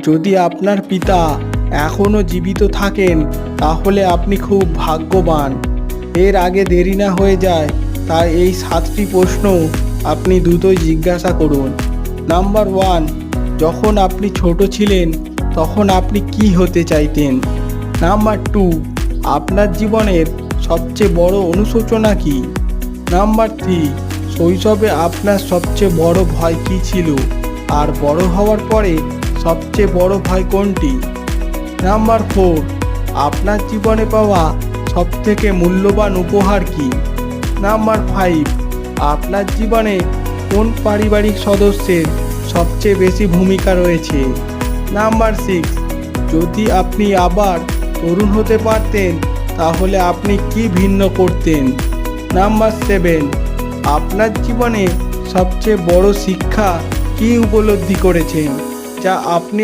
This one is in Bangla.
যদি আপনার পিতা এখনও জীবিত থাকেন তাহলে আপনি খুব ভাগ্যবান। এর আগে দেরি না হয়ে যায়, তাই এই 7টি প্রশ্ন আপনি দ্রুতই জিজ্ঞাসা করুন। নাম্বার 1, যখন আপনি ছোট ছিলেন তখন আপনি কি হতে চাইতেন? নাম্বার 2, আপনার জীবনের সবচেয়ে বড় অনুশোচনা কি? নাম্বার 3, শৈশবে আপনার সবচেয়ে বড় ভয় কী ছিল, আর বড় হওয়ার পরে সবচেয়ে বড় ভয় কোনটি? নাম্বার 4, আপনার জীবনে পাওয়া সবথেকে মূল্যবান উপহার কি? নাম্বার 5, আপনার জীবনে কোন পারিবারিক সদস্যের সবচেয়ে বেশি ভূমিকা রয়েছে? নাম্বার 6, যদি আপনি আবার তরুণ হতে পারতেন তাহলে আপনি কি ভিন্ন করতেন? নাম্বার 7, আপনার জীবনে সবচেয়ে বড় শিক্ষা কি উপলব্ধি করেছেন যা আপনি